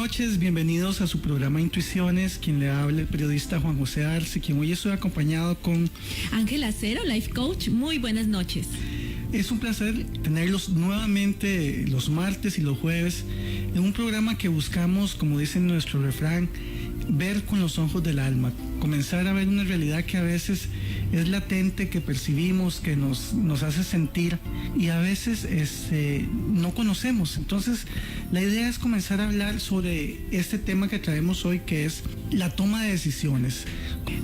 noches, bienvenidos a su programa Intuiciones. Quien le habla, el periodista Juan José Arce, quien hoy estoy acompañado con Ángela Acero, Life Coach. Muy buenas noches. Es un placer tenerlos nuevamente los martes y los jueves en un programa que buscamos, como dice nuestro refrán, ver con los ojos del alma, comenzar a ver una realidad que a veces es latente, que percibimos, que nos hace sentir y a veces no conocemos. Entonces la idea es comenzar a hablar sobre este tema que traemos hoy, que es la toma de decisiones.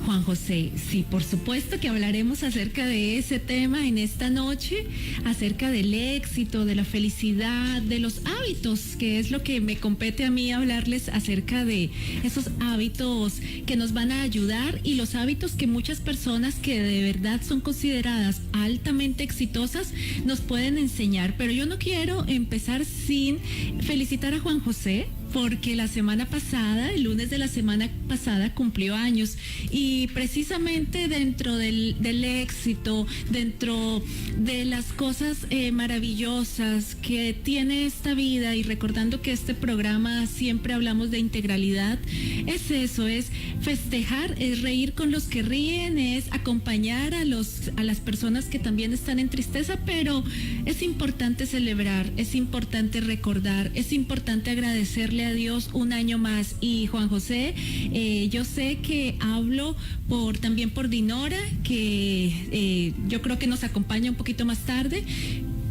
Juan José, sí, por supuesto que hablaremos acerca de ese tema en esta noche, acerca del éxito, de la felicidad, de los hábitos, que es lo que me compete a mí hablarles acerca de esos hábitos que nos van a ayudar y los hábitos que muchas personas que de verdad son consideradas altamente exitosas nos pueden enseñar. Pero yo no quiero empezar sin felicitar a Juan José, porque la semana pasada, el lunes de la semana pasada, cumplió años y precisamente dentro del éxito, dentro de las cosas maravillosas que tiene esta vida y recordando que este programa siempre hablamos de integralidad, es eso, es festejar, es reír con los que ríen, es acompañar a las personas que también están en tristeza, pero es importante celebrar, es importante recordar, es importante agradecerle a Dios un año más. Y Juan José, yo sé que hablo también por Dinora, que yo creo que nos acompaña un poquito más tarde,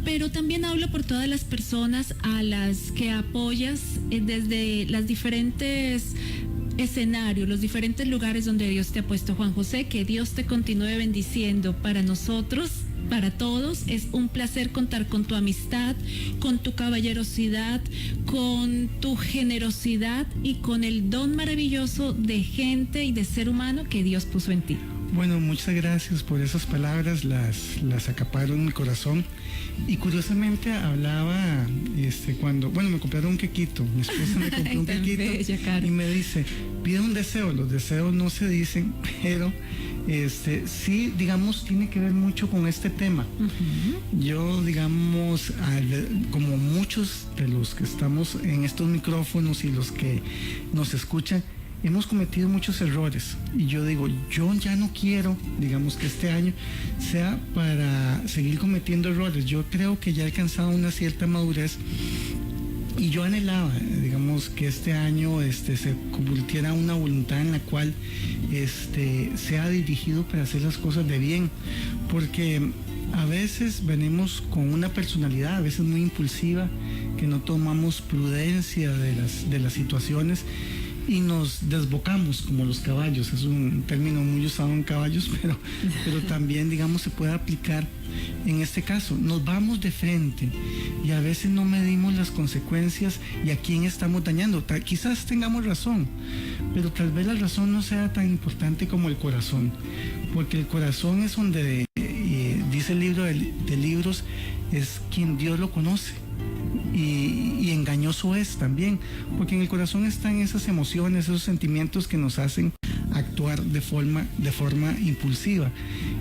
pero también hablo por todas las personas a las que apoyas desde las diferentes escenarios, los diferentes lugares donde Dios te ha puesto. Juan José, que Dios te continúe bendiciendo. Para nosotros, para todos, es un placer contar con tu amistad, con tu caballerosidad, con tu generosidad y con el don maravilloso de gente y de ser humano que Dios puso en ti. Bueno, muchas gracias por esas palabras, las acaparo en mi corazón. Y curiosamente hablaba cuando, me compraron un quequito, mi esposa me compró un quequito y me dice, pide un deseo. Los deseos no se dicen, pero sí, digamos, tiene que ver mucho con este tema. Uh-huh. Yo, digamos, como muchos de los que estamos en estos micrófonos y los que nos escuchan, hemos cometido muchos errores y yo digo, yo ya no quiero, digamos, que este año sea para seguir cometiendo errores. Yo creo que ya he alcanzado una cierta madurez y yo anhelaba, digamos, que este año se convirtiera en una voluntad en la cual sea dirigido para hacer las cosas de bien, porque a veces venimos con una personalidad, a veces muy impulsiva, que no tomamos prudencia de las situaciones y nos desbocamos como los caballos. Es un término muy usado en caballos, pero también, digamos, se puede aplicar en este caso. Nos vamos de frente y a veces no medimos las consecuencias y a quién estamos dañando. Quizás tengamos razón, pero tal vez la razón no sea tan importante como el corazón, porque el corazón es donde, dice el libro de libros, es quien Dios lo conoce. Y engañoso es también, porque en el corazón están esas emociones, esos sentimientos que nos hacen actuar de forma impulsiva,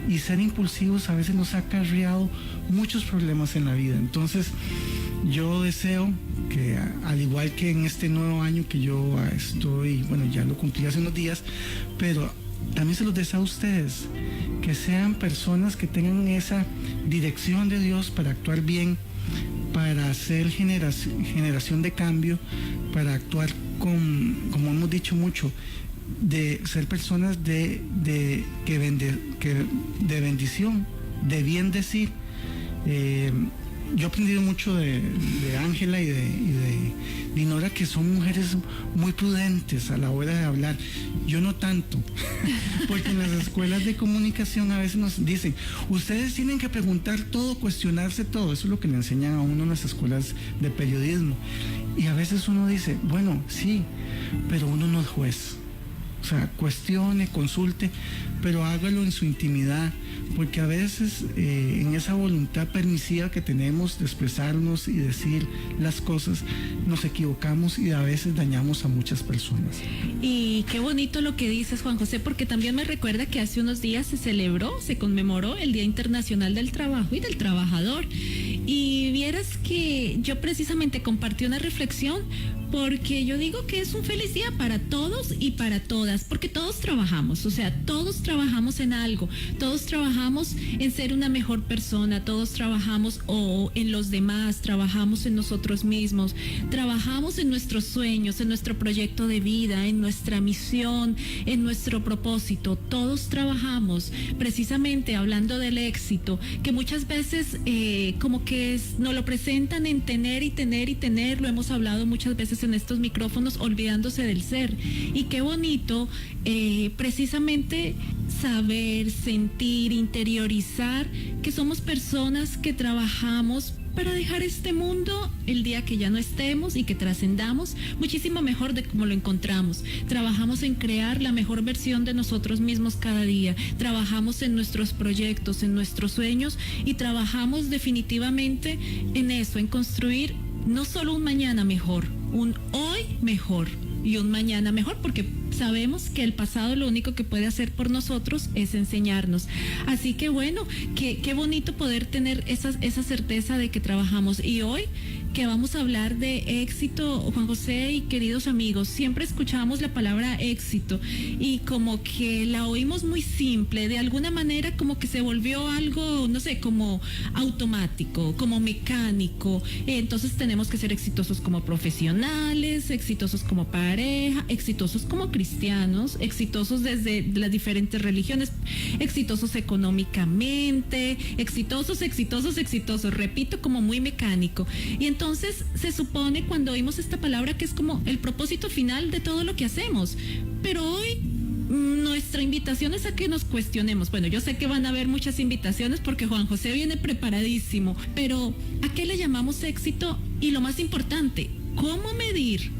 y ser impulsivos a veces nos ha acarreado muchos problemas en la vida. Entonces yo deseo que, al igual que en este nuevo año que yo ya lo cumplí hace unos días, pero también se los deseo a ustedes, que sean personas que tengan esa dirección de Dios para actuar bien, para hacer generación de cambio, para actuar como hemos dicho mucho, de ser personas de bendición, de bien decir. Yo he aprendido mucho de Ángela y de Dinora, que son mujeres muy prudentes a la hora de hablar. Yo no tanto, porque en las escuelas de comunicación a veces nos dicen, ustedes tienen que preguntar todo, cuestionarse todo. Eso es lo que le enseñan a uno en las escuelas de periodismo. Y a veces uno dice, bueno, sí, pero uno no es juez. O sea, cuestione, consulte, pero hágalo en su intimidad, porque a veces en esa voluntad permisiva que tenemos de expresarnos y decir las cosas, nos equivocamos y a veces dañamos a muchas personas. Y qué bonito lo que dices, Juan José, porque también me recuerda que hace unos días se conmemoró el Día Internacional del Trabajo y del Trabajador. Y vieras que yo precisamente compartí una reflexión porque yo digo que es un feliz día para todos y para todas, porque todos trabajamos, o sea, todos trabajamos en algo, todos trabajamos en ser una mejor persona, todos trabajamos en los demás, trabajamos en nosotros mismos, trabajamos en nuestros sueños, en nuestro proyecto de vida, en nuestra misión, en nuestro propósito, todos trabajamos, precisamente hablando del éxito, que muchas veces como que nos lo presentan en tener y tener y tener, lo hemos hablado muchas veces en estos micrófonos, olvidándose del ser. Y qué bonito precisamente saber, sentir, interiorizar que somos personas que trabajamos para dejar este mundo el día que ya no estemos y que trascendamos muchísimo mejor de como lo encontramos. Trabajamos en crear la mejor versión de nosotros mismos cada día. Trabajamos en nuestros proyectos, en nuestros sueños y trabajamos definitivamente en eso, en construir no solo un mañana mejor, un hoy mejor y un mañana mejor, porque sabemos que el pasado lo único que puede hacer por nosotros es enseñarnos. Así que bueno, qué bonito poder tener esa certeza de que trabajamos. Y hoy que vamos a hablar de éxito, Juan José y queridos amigos, siempre escuchamos la palabra éxito y como que la oímos muy simple, de alguna manera como que se volvió algo, no sé, como automático, como mecánico. Entonces tenemos que ser exitosos como profesionales, exitosos como pareja, exitosos como cristianos, exitosos desde las diferentes religiones, exitosos económicamente, exitosos, repito, como muy mecánico. Y entonces se supone cuando oímos esta palabra que es como el propósito final de todo lo que hacemos. Pero hoy nuestra invitación es a que nos cuestionemos. Bueno, yo sé que van a haber muchas invitaciones porque Juan José viene preparadísimo, pero ¿a qué le llamamos éxito? Y lo más importante, ¿cómo medir?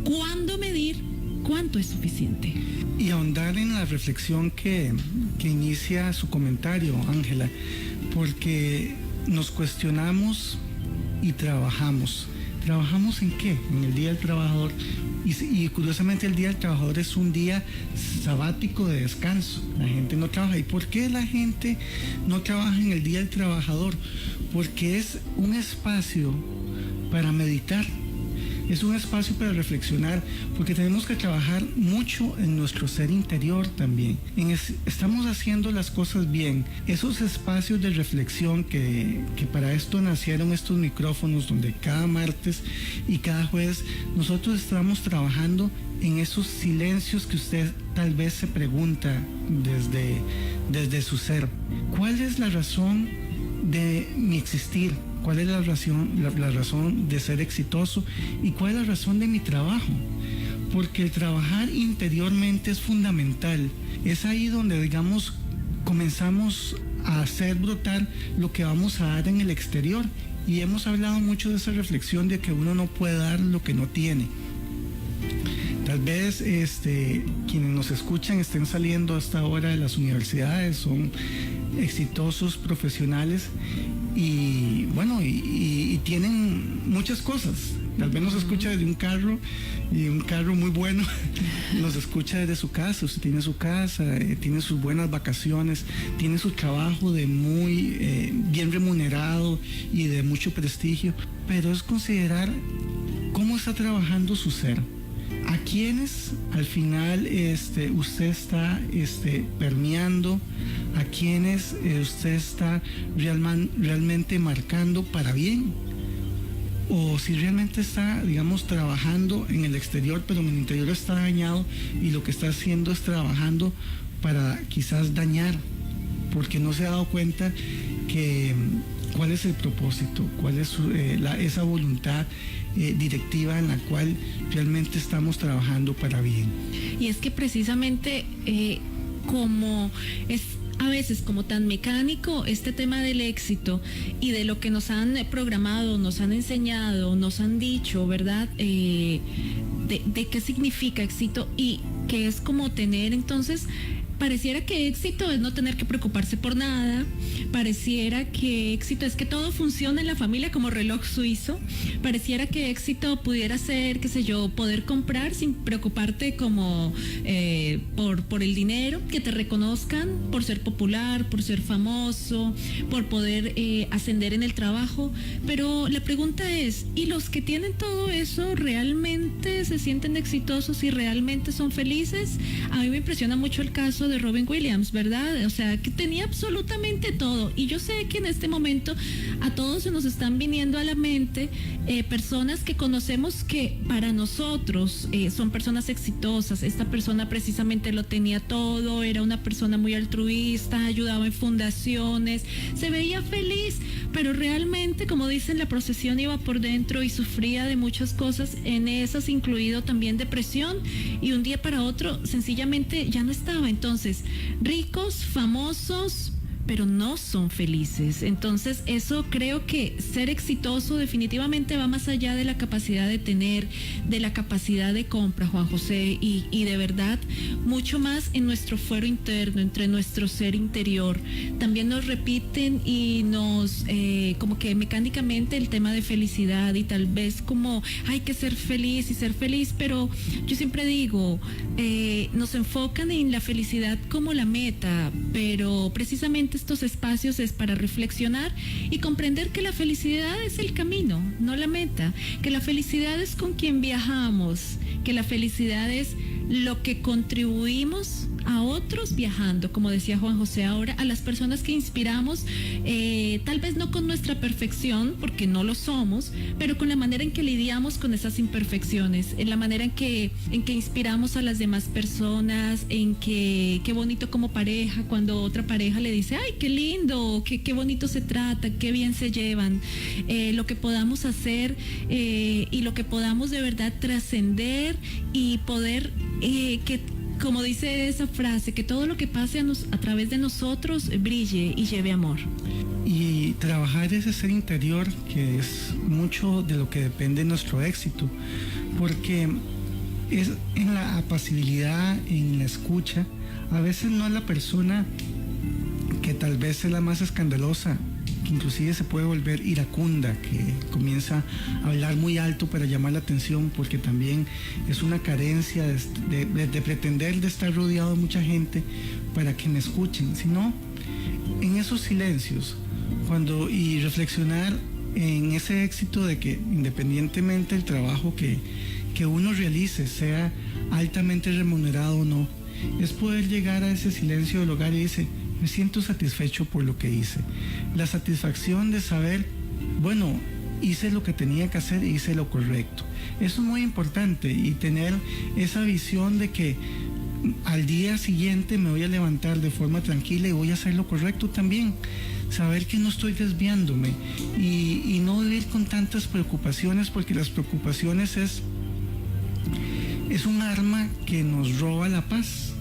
¿Cuándo medir? ¿Cuánto es suficiente? Y ahondar en la reflexión que inicia su comentario, Ángela, porque nos cuestionamos y trabajamos. ¿Trabajamos en qué? En el Día del Trabajador. Y curiosamente el Día del Trabajador es un día sabático de descanso. La gente no trabaja. ¿Y por qué la gente no trabaja en el Día del Trabajador? Porque es un espacio para meditar. Es un espacio para reflexionar, porque tenemos que trabajar mucho en nuestro ser interior también. Estamos haciendo las cosas bien. Esos espacios de reflexión que para esto nacieron estos micrófonos, donde cada martes y cada jueves nosotros estamos trabajando en esos silencios que usted tal vez se pregunta desde su ser. ¿Cuál es la razón de mi existir? ¿Cuál es la razón de ser exitoso? ¿Y cuál es la razón de mi trabajo? Porque el trabajar interiormente es fundamental. Es ahí donde, digamos, comenzamos a hacer brotar lo que vamos a dar en el exterior. Y hemos hablado mucho de esa reflexión de que uno no puede dar lo que no tiene. Tal vez quienes nos escuchan estén saliendo hasta ahora de las universidades, son exitosos profesionales y bueno, y tienen muchas cosas. Tal vez nos escucha desde un carro, y un carro muy bueno, nos escucha desde su casa. Usted tiene su casa, tiene sus buenas vacaciones, tiene su trabajo de muy bien remunerado y de mucho prestigio, pero es considerar cómo está trabajando su ser. ¿A quiénes al final usted está permeando? ¿A quiénes usted está realmente marcando para bien? O si realmente está, digamos, trabajando en el exterior, pero en el interior está dañado y lo que está haciendo es trabajando para quizás dañar, porque no se ha dado cuenta que cuál es el propósito, cuál es esa voluntad directiva en la cual realmente estamos trabajando para bien. Y es que precisamente como es a veces como tan mecánico este tema del éxito y de lo que nos han programado, nos han enseñado, nos han dicho, ¿verdad? De qué significa éxito y que es como tener entonces pareciera que éxito es no tener que preocuparse por nada, pareciera que éxito es que todo funciona en la familia como reloj suizo, pareciera que éxito pudiera ser, qué sé yo, poder comprar sin preocuparte como por el dinero, que te reconozcan por ser popular, por ser famoso, por poder ascender en el trabajo. Pero la pregunta es, ¿y los que tienen todo eso realmente se sienten exitosos y realmente son felices? A mí me impresiona mucho el caso de Robin Williams, ¿verdad? O sea, que tenía absolutamente todo. Y yo sé que en este momento a todos se nos están viniendo a la mente personas que conocemos que para nosotros son personas exitosas. Esta persona precisamente lo tenía todo, era una persona muy altruista, ayudaba en fundaciones, se veía feliz, pero realmente, como dicen, la procesión iba por dentro y sufría de muchas cosas, en esas incluido también depresión, y un día para otro sencillamente ya no estaba. Entonces, ricos, famosos, pero no son felices. Entonces, eso creo que ser exitoso definitivamente va más allá de la capacidad de tener, de la capacidad de compra, Juan José, y de verdad, mucho más en nuestro fuero interno, entre nuestro ser interior. También nos repiten y nos, como que mecánicamente el tema de felicidad, y tal vez como hay que ser feliz y ser feliz, pero yo siempre digo, nos enfocan en la felicidad como la meta, pero precisamente estos espacios es para reflexionar y comprender que la felicidad es el camino, no la meta, que la felicidad es con quien viajamos, que la felicidad es lo que contribuimos a otros viajando, como decía Juan José ahora, a las personas que inspiramos, tal vez no con nuestra perfección, porque no lo somos, pero con la manera en que lidiamos con esas imperfecciones, en la manera en que inspiramos a las demás personas, en que qué bonito como pareja, cuando otra pareja le dice, ay, qué lindo, qué bonito se trata, qué bien se llevan, lo que podamos hacer y lo que podamos de verdad trascender y poder que, como dice esa frase, que todo lo que pase a través de nosotros brille y lleve amor. Y trabajar ese ser interior, que es mucho de lo que depende de nuestro éxito, porque es en la apacibilidad, en la escucha. A veces no es la persona que tal vez es la más escandalosa, que inclusive se puede volver iracunda, que comienza a hablar muy alto para llamar la atención, porque también es una carencia de pretender de estar rodeado de mucha gente para que me escuchen, sino en esos silencios, y reflexionar en ese éxito de que independientemente del trabajo que uno realice, sea altamente remunerado o no, es poder llegar a ese silencio del hogar y dice, me siento satisfecho por lo que hice. La satisfacción de saber, bueno, hice lo que tenía que hacer, hice lo correcto. Eso es muy importante, y tener esa visión de que al día siguiente me voy a levantar de forma tranquila y voy a hacer lo correcto también. Saber que no estoy desviándome y no vivir con tantas preocupaciones, porque las preocupaciones es un arma que nos roba la paz.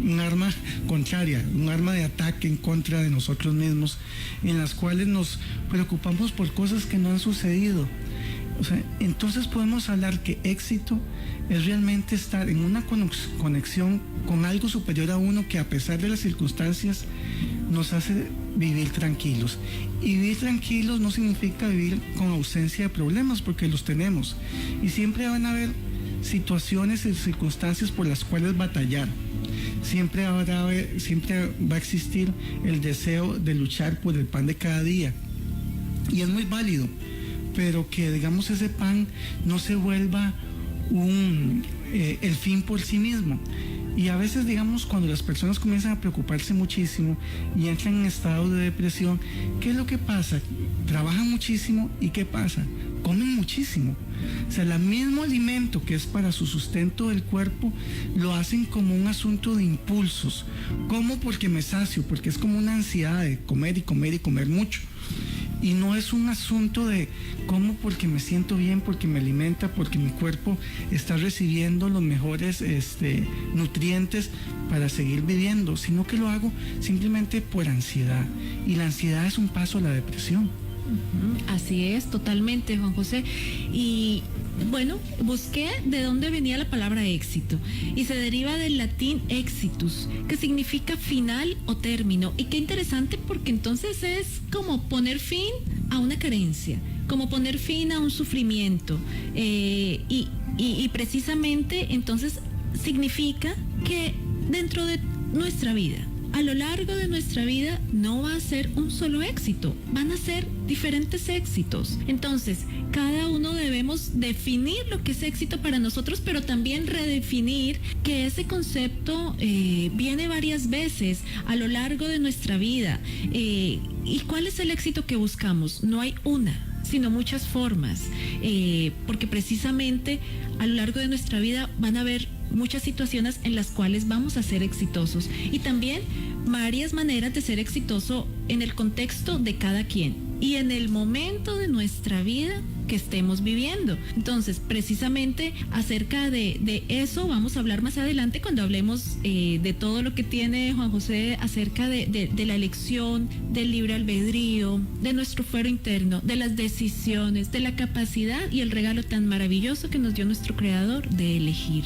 Un arma contraria, un arma de ataque en contra de nosotros mismos, en las cuales nos preocupamos por cosas que no han sucedido. O sea, entonces podemos hablar que éxito es realmente estar en una conexión con algo superior a uno, que a pesar de las circunstancias nos hace vivir tranquilos. Y vivir tranquilos no significa vivir con ausencia de problemas, porque los tenemos. Y siempre van a haber situaciones y circunstancias por las cuales batallar. Siempre va a existir el deseo de luchar por el pan de cada día. Y es muy válido, pero que, digamos, ese pan no se vuelva el fin por sí mismo. Y a veces, digamos, cuando las personas comienzan a preocuparse muchísimo y entran en estado de depresión, ¿qué es lo que pasa? Trabajan muchísimo, y ¿qué pasa? Comen muchísimo. O sea, el mismo alimento que es para su sustento del cuerpo, lo hacen como un asunto de impulsos. Como porque me sacio, porque es como una ansiedad de comer y comer y comer mucho. Y no es un asunto de como porque me siento bien, porque me alimenta, porque mi cuerpo está recibiendo los mejores nutrientes para seguir viviendo, sino que lo hago simplemente por ansiedad. Y la ansiedad es un paso a la depresión. Así es, totalmente, Juan José. Y bueno, busqué de dónde venía la palabra éxito y se deriva del latín exitus, que significa final o término. Y qué interesante, porque entonces es como poner fin a una carencia, como poner fin a un sufrimiento, y precisamente entonces significa que dentro de nuestra vida, a lo largo de nuestra vida, no va a ser un solo éxito, van a ser diferentes éxitos. Entonces, cada uno debemos definir lo que es éxito para nosotros, pero también redefinir que ese concepto viene varias veces a lo largo de nuestra vida. ¿Y cuál es el éxito que buscamos? No hay una, sino muchas formas, porque precisamente a lo largo de nuestra vida van a haber muchas situaciones en las cuales vamos a ser exitosos, y también varias maneras de ser exitoso en el contexto de cada quien y en el momento de nuestra vida que estemos viviendo. Entonces, precisamente acerca de eso vamos a hablar más adelante cuando hablemos de todo lo que tiene Juan José acerca de la elección, del libre albedrío, de nuestro fuero interno, de las decisiones, de la capacidad y el regalo tan maravilloso que nos dio nuestro Creador de elegir.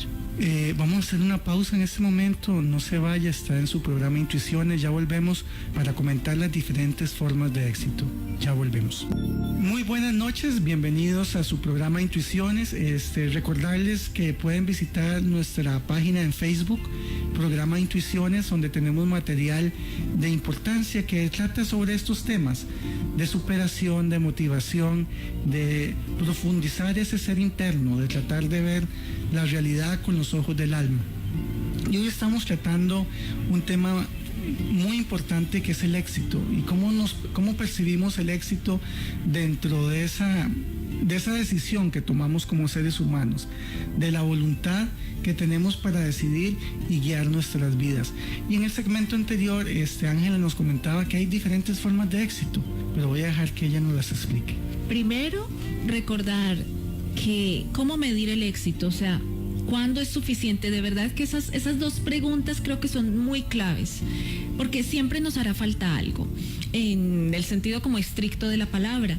Vamos a hacer una pausa en este momento, no se vaya, está en su programa Intuiciones, ya volvemos para comentar las diferentes formas de éxito. Ya volvemos. Muy buenas noches, bienvenidos a su programa Intuiciones. Recordarles que pueden visitar nuestra página en Facebook, programa Intuiciones, donde tenemos material de importancia que trata sobre estos temas de superación, de motivación, de profundizar ese ser interno, de tratar de ver la realidad con los ojos del alma. Y hoy estamos tratando un tema muy importante, que es el éxito, y cómo percibimos el éxito dentro de esa decisión que tomamos como seres humanos, de la voluntad que tenemos para decidir y guiar nuestras vidas. Y en el segmento anterior, Ángela nos comentaba que hay diferentes formas de éxito, pero voy a dejar que ella nos las explique. Primero, recordar que cómo medir el éxito, o sea, ¿cuándo es suficiente? De verdad que esas dos preguntas creo que son muy claves, porque siempre nos hará falta algo, en el sentido como estricto de la palabra.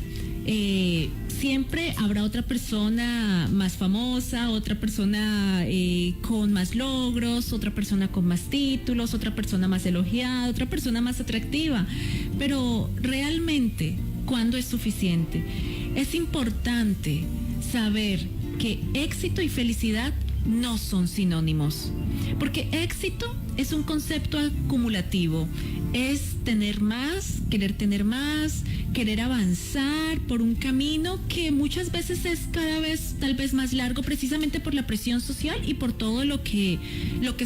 Siempre habrá otra persona más famosa, otra persona con más logros, otra persona con más títulos, otra persona más elogiada, otra persona más atractiva, pero realmente, ¿cuándo es suficiente? Es importante saber que éxito y felicidad no son sinónimos, porque éxito es un concepto acumulativo, es tener más, querer avanzar por un camino que muchas veces es cada vez tal vez más largo, precisamente por la presión social y por todo lo que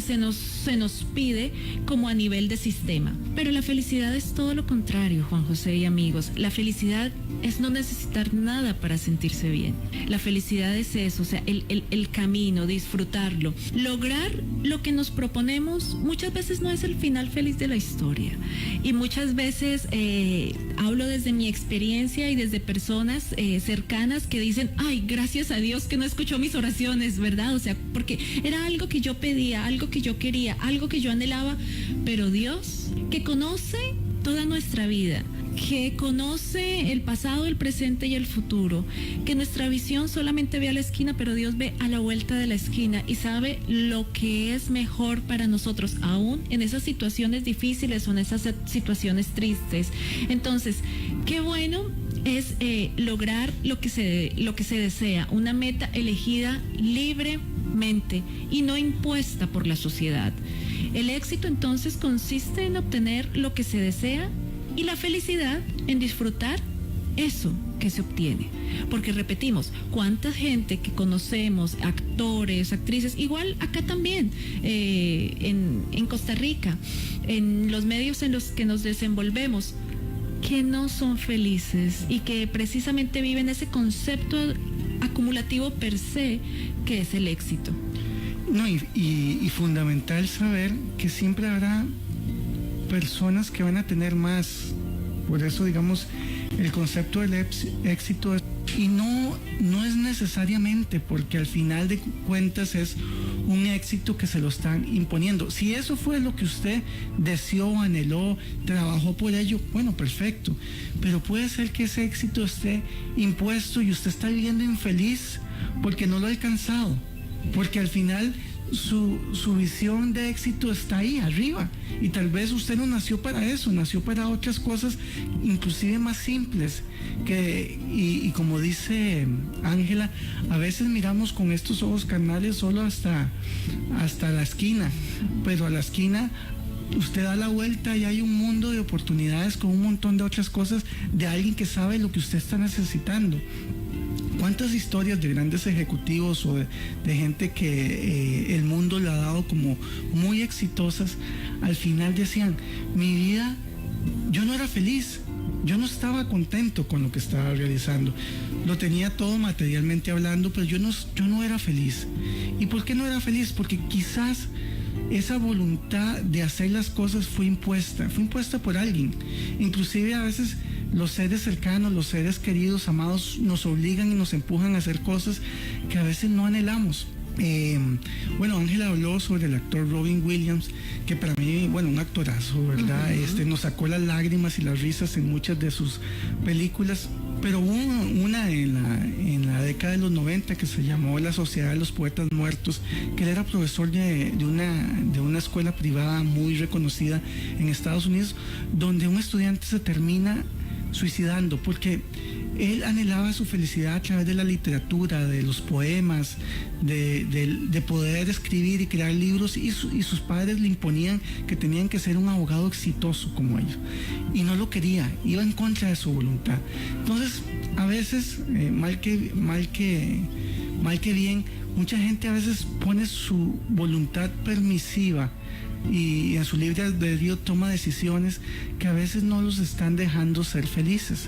se nos pide como a nivel de sistema. Pero la felicidad es todo lo contrario, Juan José y amigos. La felicidad es no necesitar nada para sentirse bien. La felicidad es eso, o sea, el camino, disfrutarlo. Lograr lo que nos proponemos muchas veces no es el final feliz de la historia. Y muchas veces hablo desde mi experiencia y desde personas cercanas que dicen, ay, gracias a Dios que no escuchó mis oraciones, ¿verdad? O sea, porque era algo que yo pedía, algo que yo quería, algo que yo anhelaba, pero Dios, que conoce toda nuestra vida, que conoce el pasado, el presente y el futuro, que nuestra visión solamente ve a la esquina, pero Dios ve a la vuelta de la esquina y sabe lo que es mejor para nosotros, aún en esas situaciones difíciles o en esas situaciones tristes. Entonces, qué bueno es lograr lo que se desea, una meta elegida libremente y no impuesta por la sociedad. El éxito entonces consiste en obtener lo que se desea, y la felicidad en disfrutar eso que se obtiene. Porque repetimos, cuánta gente que conocemos, actores, actrices, igual acá también, en Costa Rica, en los medios en los que nos desenvolvemos, que no son felices y que precisamente viven ese concepto acumulativo per se, que es el éxito. No, y fundamental saber que siempre habrá personas que van a tener más. Por eso, digamos, el concepto del éxito y no es necesariamente, porque al final de cuentas es un éxito que se lo están imponiendo. Si eso fue lo que usted deseó, anheló, trabajó por ello, bueno, perfecto, pero puede ser que ese éxito esté impuesto y usted está viviendo infeliz porque no lo ha alcanzado, porque al final su visión de éxito está ahí arriba, y tal vez usted no nació para eso, nació para otras cosas inclusive más simples, y como dice Ángela, a veces miramos con estos ojos carnales solo hasta la esquina, pero a la esquina usted da la vuelta y hay un mundo de oportunidades con un montón de otras cosas, de alguien que sabe lo que usted está necesitando. ¿Cuántas historias de grandes ejecutivos o de gente que el mundo le ha dado como muy exitosas, al final decían, mi vida, yo no era feliz, yo no estaba contento con lo que estaba realizando, lo tenía todo materialmente hablando, pero yo no era feliz. ¿Y por qué no era feliz? Porque quizás esa voluntad de hacer las cosas fue impuesta por alguien. Inclusive a veces los seres cercanos, los seres queridos, amados, nos obligan y nos empujan a hacer cosas que a veces no anhelamos. Bueno, Ángela habló sobre el actor Robin Williams, que para mí, bueno, un actorazo, ¿verdad? Nos sacó las lágrimas y las risas en muchas de sus películas, pero hubo una en la década de los 90 que se llamó La Sociedad de los Poetas Muertos, que él era profesor de una escuela privada muy reconocida en Estados Unidos, donde un estudiante se termina suicidando porque él anhelaba su felicidad a través de la literatura, de los poemas, de poder escribir y crear libros, y sus padres le imponían que tenían que ser un abogado exitoso como ellos, y no lo quería, iba en contra de su voluntad. Entonces, a veces, mal que bien, mucha gente a veces pone su voluntad permisiva y en su libre albedrío toma decisiones que a veces no los están dejando ser felices.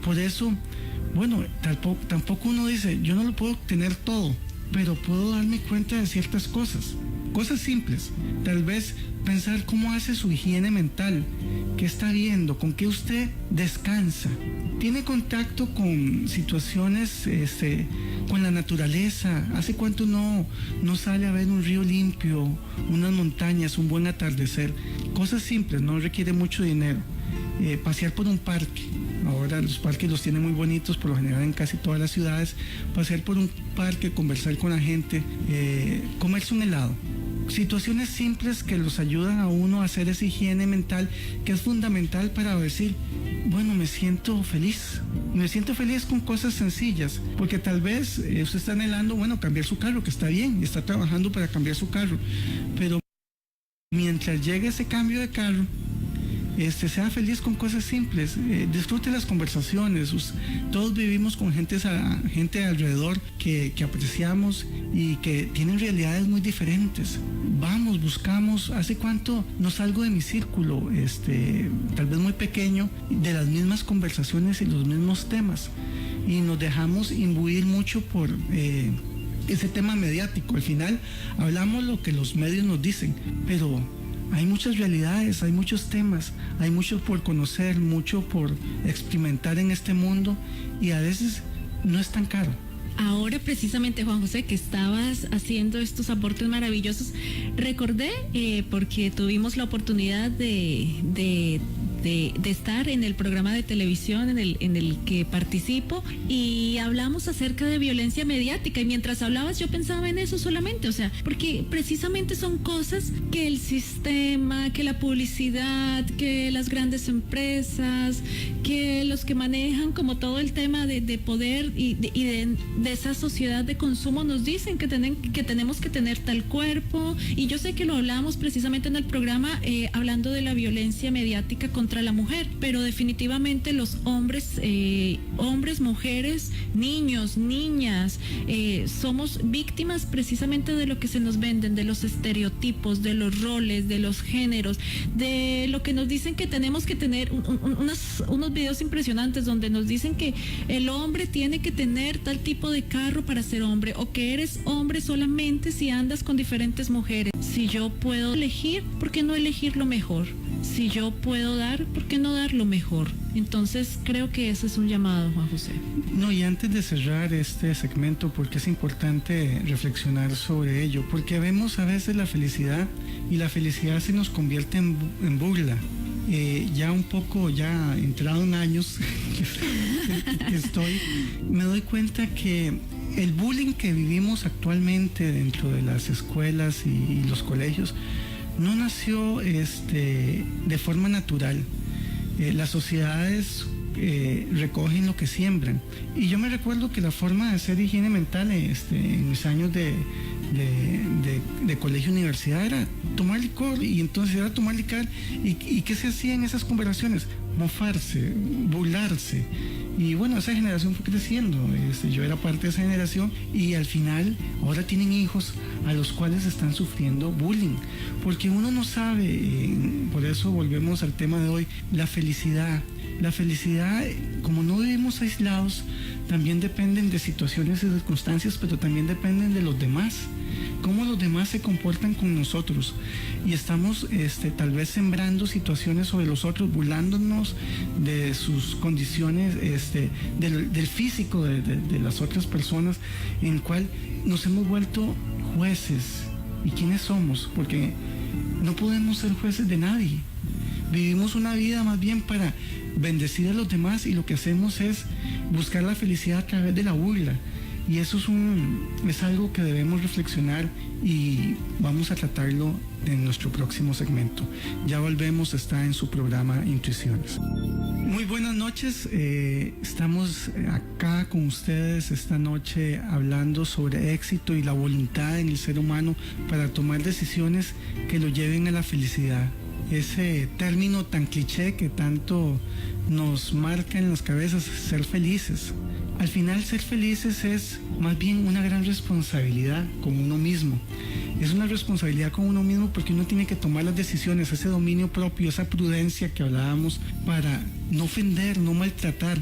Por eso, bueno, tampoco uno dice, yo no lo puedo tener todo, pero puedo darme cuenta de ciertas cosas simples. Tal vez pensar cómo hace su higiene mental, qué está viendo, con qué usted descansa, tiene contacto con situaciones, con la naturaleza. ¿Hace cuánto no sale a ver un río limpio, unas montañas, un buen atardecer? Cosas simples, no requiere mucho dinero. Pasear por un parque. Ahora los parques los tienen muy bonitos, por lo general en casi todas las ciudades. Pasear por un parque, conversar con la gente, comerse un helado. Situaciones simples que los ayudan a uno a hacer esa higiene mental, que es fundamental para decir, bueno, me siento feliz. Y me siento feliz con cosas sencillas, porque tal vez usted está anhelando, bueno, cambiar su carro, que está bien, y está trabajando para cambiar su carro. Pero mientras llegue ese cambio de carro, sea feliz con cosas simples, disfrute las conversaciones. Todos vivimos con gente alrededor que apreciamos y que tienen realidades muy diferentes. Vamos, buscamos. ¿Hace cuánto no salgo de mi círculo, tal vez muy pequeño, de las mismas conversaciones y los mismos temas? Y nos dejamos imbuir mucho por ese tema mediático. Al final hablamos lo que los medios nos dicen, pero hay muchas realidades, hay muchos temas, hay mucho por conocer, mucho por experimentar en este mundo, y a veces no es tan caro. Ahora precisamente, Juan José, que estabas haciendo estos aportes maravillosos, recordé, porque tuvimos la oportunidad de estar en el programa de televisión en el que participo, y hablamos acerca de violencia mediática, y mientras hablabas yo pensaba en eso solamente, o sea, porque precisamente son cosas que el sistema, que la publicidad, que las grandes empresas, que los que manejan como todo el tema de poder y de esa sociedad de consumo nos dicen que tenemos que tener tal cuerpo. Y yo sé que lo hablamos precisamente en el programa, hablando de la violencia mediática contra la mujer, pero definitivamente los hombres, mujeres, niños, niñas, somos víctimas precisamente de lo que se nos venden, de los estereotipos, de los roles, de los géneros, de lo que nos dicen que tenemos que tener. Unos videos impresionantes donde nos dicen que el hombre tiene que tener tal tipo de carro para ser hombre, o que eres hombre solamente si andas con diferentes mujeres. Si yo puedo elegir, ¿por qué no elegir lo mejor? Si yo puedo dar, dar, ¿por qué no dar lo mejor? Entonces creo que ese es un llamado, Juan José. No, y antes de cerrar este segmento, porque es importante reflexionar sobre ello, porque vemos a veces la felicidad y la felicidad se nos convierte en burla. Ya un poco, ya entrado en años que estoy, me doy cuenta que el bullying que vivimos actualmente dentro de las escuelas y los colegios no nació de forma natural. Las sociedades recogen lo que siembran. Y yo me recuerdo que la forma de hacer higiene mental en mis años de colegio universidad era tomar licor, y entonces era tomar licor. ¿Y qué se hacía en esas conversaciones? Mofarse, burlarse. Y bueno, esa generación fue creciendo. Yo era parte de esa generación, y al final ahora tienen hijos a los cuales están sufriendo bullying, porque uno no sabe. Por eso volvemos al tema de hoy, la felicidad. La felicidad, como no vivimos aislados, también dependen de situaciones y circunstancias, pero también dependen de los demás, cómo los demás se comportan con nosotros, y estamos tal vez sembrando situaciones sobre los otros, burlándonos de sus condiciones, del físico de las otras personas, en el cual nos hemos vuelto jueces. ¿Y quiénes somos? Porque no podemos ser jueces de nadie. Vivimos una vida más bien para bendecir a los demás, y lo que hacemos es buscar la felicidad a través de la burla. Y eso es algo que debemos reflexionar, y vamos a tratarlo en nuestro próximo segmento. Ya volvemos, está en su programa Intuiciones. Muy buenas noches, estamos acá con ustedes esta noche hablando sobre éxito y la voluntad en el ser humano para tomar decisiones que lo lleven a la felicidad. Ese término tan cliché que tanto nos marca en las cabezas, ser felices. Al final, ser felices es más bien una gran responsabilidad con uno mismo. Es una responsabilidad con uno mismo, porque uno tiene que tomar las decisiones, ese dominio propio, esa prudencia que hablábamos, para no ofender, no maltratar.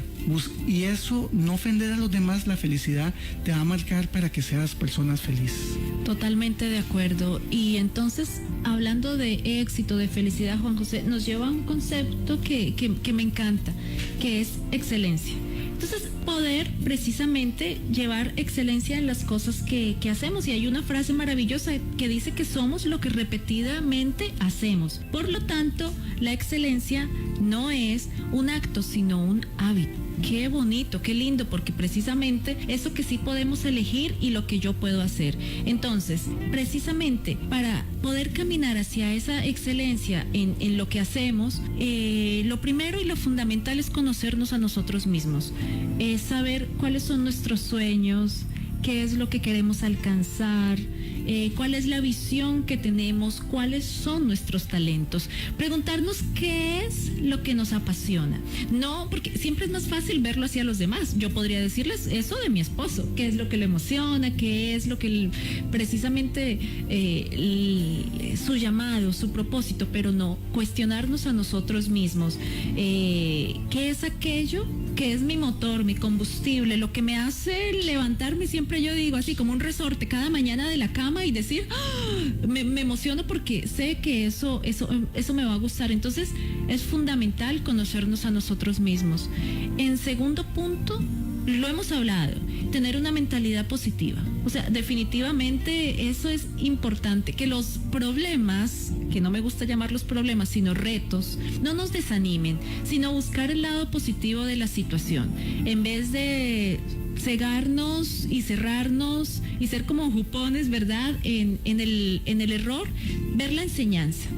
Y eso, no ofender a los demás, la felicidad te va a marcar para que seas personas felices. Totalmente de acuerdo. Y entonces, hablando de éxito, de felicidad, Juan José, nos lleva a un concepto que me encanta, que es excelencia. Entonces, poder precisamente llevar excelencia en las cosas que hacemos. Y hay una frase maravillosa que dice que somos lo que repetidamente hacemos. Por lo tanto, la excelencia no es un acto, sino un hábito. Qué bonito, qué lindo, porque precisamente eso que sí podemos elegir y lo que yo puedo hacer. Entonces, precisamente para poder caminar hacia esa excelencia en lo que hacemos, lo primero y lo fundamental es conocernos a nosotros mismos, es saber cuáles son nuestros sueños, qué es lo que queremos alcanzar, cuál es la visión que tenemos, cuáles son nuestros talentos, preguntarnos qué es lo que nos apasiona. No, porque siempre es más fácil verlo hacia los demás. Yo podría decirles eso de mi esposo, qué es lo que le emociona, qué es lo que precisamente su llamado, su propósito, pero no, cuestionarnos a nosotros mismos, qué es aquello que es mi motor, mi combustible, lo que me hace levantarme, siempre yo digo así como un resorte cada mañana de la cama y decir, ¡oh! me emociono porque sé que eso me va a gustar. Entonces es fundamental conocernos a nosotros mismos. En segundo punto, lo hemos hablado, tener una mentalidad positiva. O sea, definitivamente eso es importante, que los problemas, que no me gusta llamarlos problemas, sino retos, no nos desanimen, sino buscar el lado positivo de la situación, en vez de cegarnos y cerrarnos y ser como jupones, ¿verdad? En el error, ver la enseñanza.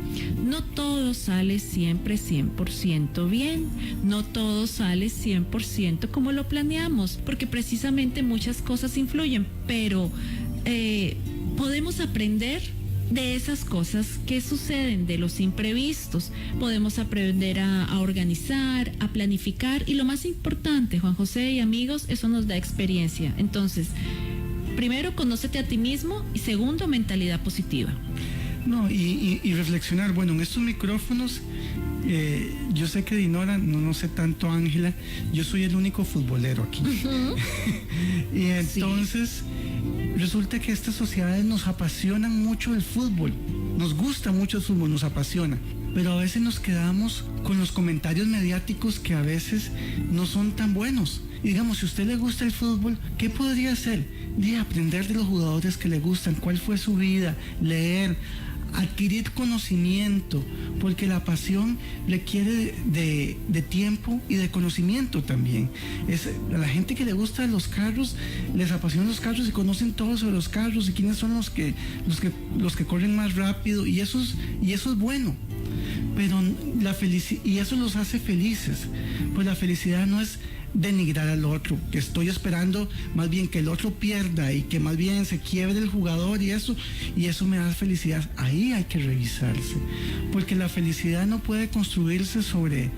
No todo sale siempre 100% bien, no todo sale 100% como lo planeamos, porque precisamente muchas cosas influyen, pero podemos aprender de esas cosas que suceden, de los imprevistos. Podemos aprender a organizar, a planificar, y lo más importante, Juan José y amigos, eso nos da experiencia. Entonces, primero, conócete a ti mismo, y segundo, mentalidad positiva. No, y reflexionar. Bueno, en estos micrófonos, yo sé que Dinora, no sé tanto Ángela, yo soy el único futbolero aquí. Uh-huh. Y entonces, sí, resulta que estas sociedades nos apasionan mucho el fútbol, nos gusta mucho el fútbol, nos apasiona, pero a veces nos quedamos con los comentarios mediáticos que a veces no son tan buenos. Y digamos, si a usted le gusta el fútbol, ¿qué podría hacer? De aprender de los jugadores que le gustan, cuál fue su vida, leer, adquirir conocimiento, porque la pasión requiere de tiempo y de conocimiento también. A la gente que le gusta los carros, les apasionan los carros y conocen todo sobre los carros y quiénes son los que corren más rápido, y eso es bueno. Pero y eso los hace felices. Pues la felicidad no es denigrar al otro, que estoy esperando más bien que el otro pierda y que más bien se quiebre el jugador, y eso me da felicidad. Ahí hay que revisarse, porque la felicidad no puede construirse sobre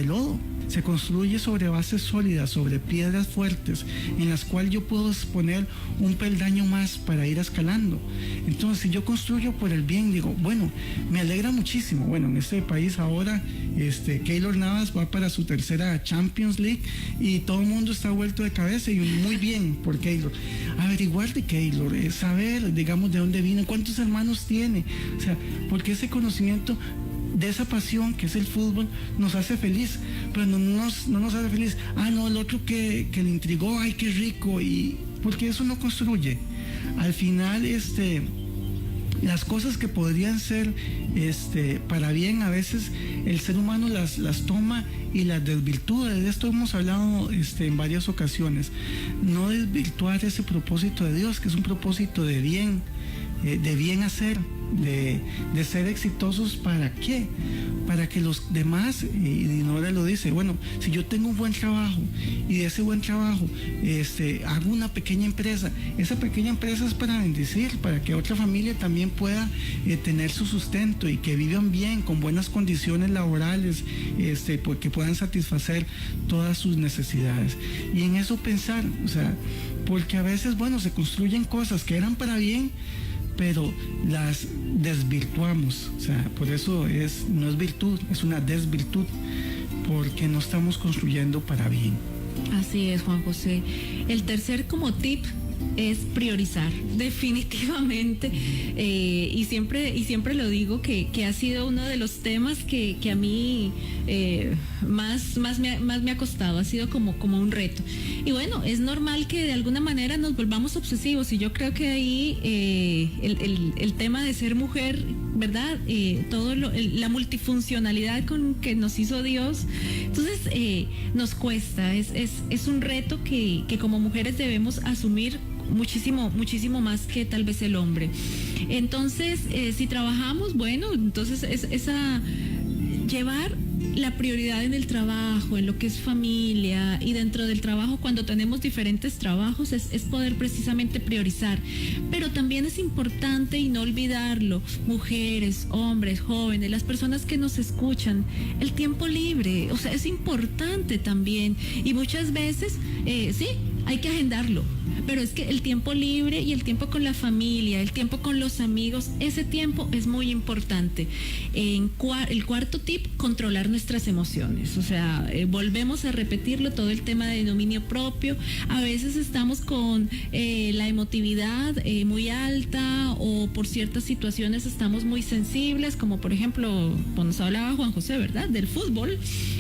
lodo. Se construye sobre bases sólidas, sobre piedras fuertes, en las cuales yo puedo poner un peldaño más para ir escalando. Entonces, si yo construyo por el bien, digo, bueno, me alegra muchísimo. Bueno, en este país ahora, Keylor Navas va para su tercera Champions League y todo el mundo está vuelto de cabeza, y muy bien por Keylor. Averiguar de Keylor, saber, digamos, de dónde vino, cuántos hermanos tiene, o sea, porque ese conocimiento de esa pasión que es el fútbol nos hace feliz, pero no nos hace feliz. No, el otro que le intrigó, ay, qué rico, y porque eso no construye. Al final, las cosas que podrían ser para bien, a veces el ser humano las toma y las desvirtúa. De esto hemos hablado en varias ocasiones. No desvirtuar ese propósito de Dios, que es un propósito de bien hacer, de ser exitosos. ¿Para qué? Para que los demás, y Dinora lo dice, bueno, si yo tengo un buen trabajo y de ese buen trabajo hago una pequeña empresa, esa pequeña empresa es para bendecir, para que otra familia también pueda tener su sustento y que vivan bien, con buenas condiciones laborales, que puedan satisfacer todas sus necesidades. Y en eso pensar, o sea, porque a veces, bueno, se construyen cosas que eran para bien, pero las desvirtuamos. O sea, por eso no es virtud, es una desvirtud, porque no estamos construyendo para bien. Así es, Juan José. El tercer como tip es priorizar, definitivamente, y siempre lo digo que ha sido uno de los temas que a mí más me ha costado, ha sido como un reto. Y bueno, es normal que de alguna manera nos volvamos obsesivos, y yo creo que ahí el tema de ser mujer, ¿verdad? La multifuncionalidad con que nos hizo Dios, entonces nos cuesta, es un reto que como mujeres debemos asumir muchísimo más que tal vez el hombre. Entonces, si trabajamos, bueno, entonces llevar la prioridad en el trabajo, en lo que es familia, y dentro del trabajo, cuando tenemos diferentes trabajos, es poder precisamente priorizar. Pero también es importante, y no olvidarlo, mujeres, hombres, jóvenes, las personas que nos escuchan, el tiempo libre, o sea, es importante también, y muchas veces, sí, hay que agendarlo, pero es que el tiempo libre y el tiempo con la familia, el tiempo con los amigos, ese tiempo es muy importante. El cuarto tip, controlar nuestras emociones. O sea, volvemos a repetirlo, todo el tema de dominio propio. A veces estamos con la emotividad muy alta, o por ciertas situaciones estamos muy sensibles, como por ejemplo, cuando nos hablaba Juan José, ¿verdad?, del fútbol.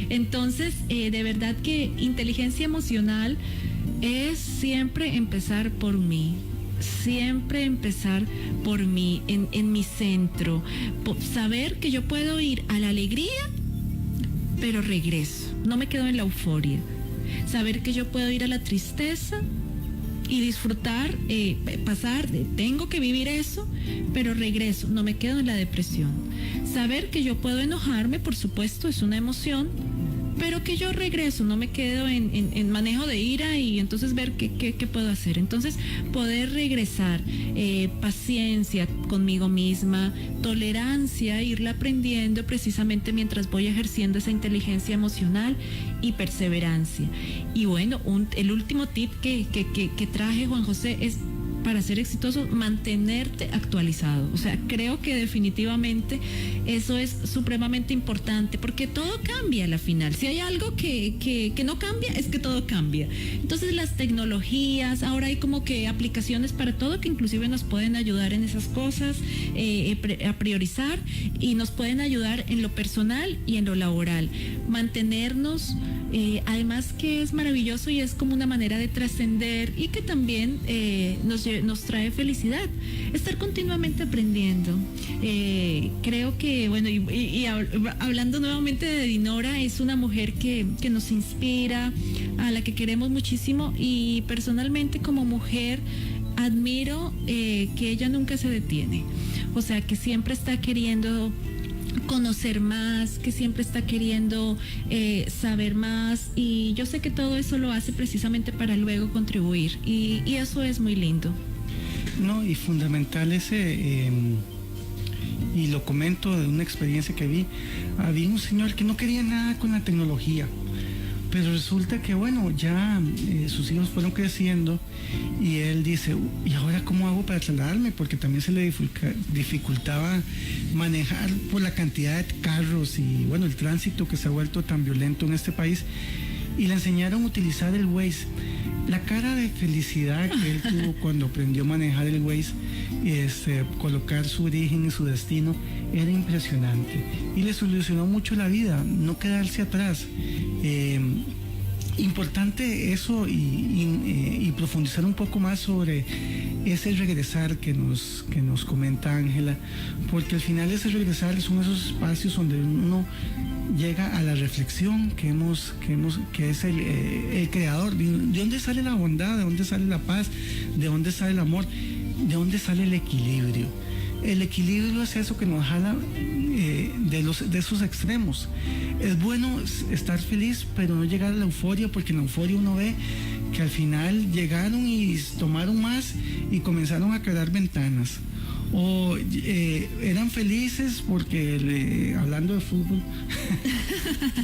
Entonces, de verdad que inteligencia emocional es siempre empezar por mí, en mi centro, saber que yo puedo ir a la alegría, pero regreso, no me quedo en la euforia, saber que yo puedo ir a la tristeza y disfrutar, tengo que vivir eso, pero regreso, no me quedo en la depresión, saber que yo puedo enojarme, por supuesto, es una emoción, pero que yo regreso, no me quedo en manejo de ira, y entonces ver qué puedo hacer. Entonces, poder regresar, paciencia conmigo misma, tolerancia, irla aprendiendo precisamente mientras voy ejerciendo esa inteligencia emocional, y perseverancia. Y bueno, el último tip que traje, Juan José, es para ser exitoso, mantenerte actualizado. O sea, creo que definitivamente eso es supremamente importante, porque todo cambia a la final. Si hay algo que no cambia, es que todo cambia. Entonces las tecnologías, ahora hay como que aplicaciones para todo que inclusive nos pueden ayudar en esas cosas, a priorizar, y nos pueden ayudar en lo personal y en lo laboral. Mantenernos, además que es maravilloso y es como una manera de trascender, y que también nos trae felicidad, estar continuamente aprendiendo. Creo que, bueno, y hablando nuevamente de Dinora, es una mujer que nos inspira, a la que queremos muchísimo, y personalmente como mujer admiro que ella nunca se detiene, o sea, que siempre está queriendo conocer más, que siempre está queriendo saber más, y yo sé que todo eso lo hace precisamente para luego contribuir, y eso es muy lindo. No, y fundamental ese, y lo comento de una experiencia que vi. Había un señor que no quería nada con la tecnología, pero resulta que, bueno, ya sus hijos fueron creciendo, y él dice, ¿y ahora cómo hago para trasladarme? Porque también se le dificultaba manejar por la cantidad de carros y, bueno, el tránsito que se ha vuelto tan violento en este país, y le enseñaron a utilizar el Waze. La cara de felicidad que él tuvo cuando aprendió a manejar el Waze, colocar su origen y su destino, era impresionante, y le solucionó mucho la vida, no quedarse atrás. Importante eso, y profundizar un poco más sobre ese regresar que nos comenta Ángela, porque al final ese regresar son esos espacios donde uno llega a la reflexión que es el creador. ¿De dónde sale la bondad? ¿De dónde sale la paz? ¿De dónde sale el amor? ¿De dónde sale el equilibrio? El equilibrio es eso que nos jala de esos extremos. Es bueno estar feliz, pero no llegar a la euforia, porque en la euforia uno ve que al final llegaron y tomaron más y comenzaron a quebrar ventanas. O eran felices porque, hablando de fútbol,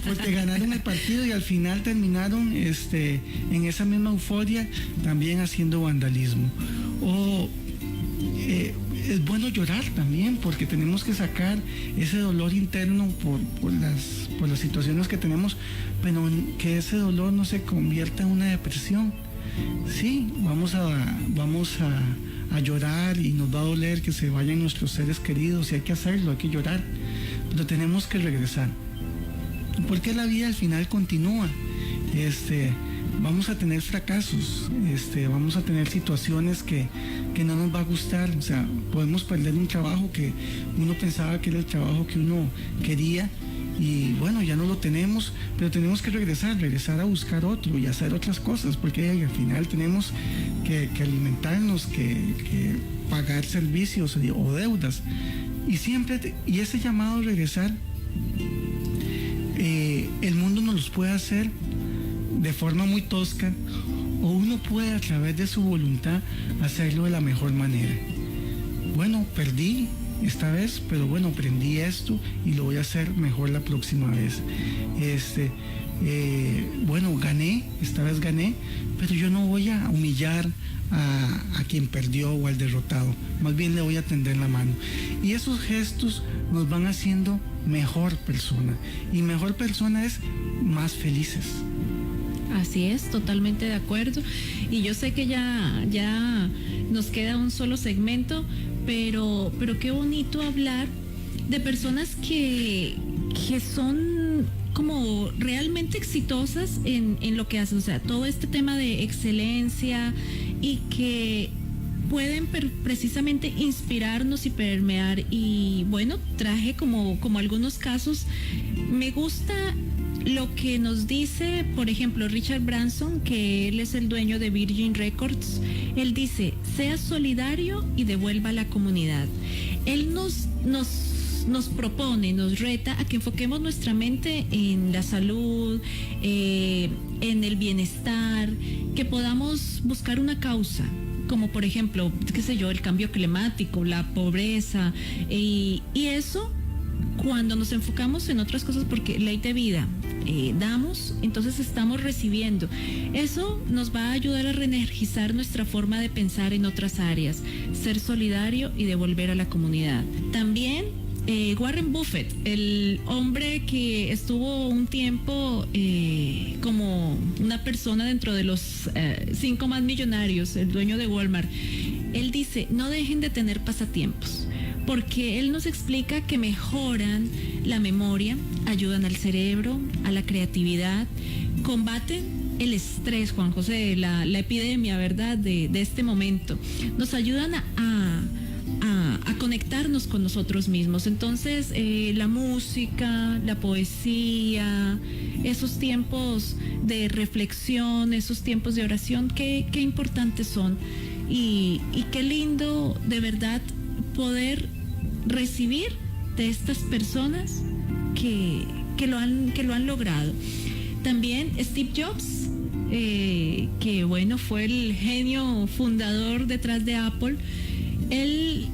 porque ganaron el partido, y al final terminaron en esa misma euforia también haciendo vandalismo. O es bueno llorar también, porque tenemos que sacar ese dolor interno por las situaciones que tenemos, pero que ese dolor no se convierta en una depresión. Sí, vamos a llorar, y nos va a doler que se vayan nuestros seres queridos, y hay que hacerlo, hay que llorar, pero tenemos que regresar, porque la vida al final continúa. Vamos a tener fracasos, vamos a tener situaciones que no nos va a gustar. O sea, podemos perder un trabajo que uno pensaba que era el trabajo que uno quería, y bueno, ya no lo tenemos, pero tenemos que regresar a buscar otro y hacer otras cosas, porque al final tenemos que alimentarnos, que pagar servicios o deudas, y ese llamado a regresar, el mundo nos los puede hacer de forma muy tosca, o uno puede, a través de su voluntad, hacerlo de la mejor manera. Bueno, perdí esta vez, pero bueno, aprendí esto y lo voy a hacer mejor la próxima vez. Bueno, esta vez gané, pero yo no voy a humillar a quien perdió o al derrotado, más bien le voy a tender la mano. Y esos gestos nos van haciendo mejor persona, y mejor persona es más felices. Así es, totalmente de acuerdo. Y yo sé que ya nos queda un solo segmento, pero qué bonito hablar de personas que son como realmente exitosas en lo que hacen. O sea, todo este tema de excelencia, y que pueden precisamente inspirarnos y permear. Y bueno, traje como algunos casos. Me gusta lo que nos dice, por ejemplo, Richard Branson, que él es el dueño de Virgin Records. Él dice: sea solidario y devuelva a la comunidad. Él nos propone, nos reta a que enfoquemos nuestra mente en la salud, en el bienestar, que podamos buscar una causa, como por ejemplo, qué sé yo, el cambio climático, la pobreza, y eso cuando nos enfocamos en otras cosas, porque ley de vida, damos, entonces estamos recibiendo. Eso nos va a ayudar a reenergizar nuestra forma de pensar en otras áreas, ser solidario y devolver a la comunidad. También Warren Buffett, el hombre que estuvo un tiempo como una persona dentro de los 5 más millonarios, el dueño de Walmart, él dice, no dejen de tener pasatiempos, porque él nos explica que mejoran la memoria, ayudan al cerebro, a la creatividad, combaten el estrés, Juan José, la epidemia, ¿verdad?, de este momento. Nos ayudan a conectarnos con nosotros mismos. Entonces, la música, la poesía, esos tiempos de reflexión, esos tiempos de oración, qué importantes son. Y qué lindo, de verdad, poder recibir de estas personas que lo han logrado. También Steve Jobs, que bueno, fue el genio fundador detrás de Apple. Él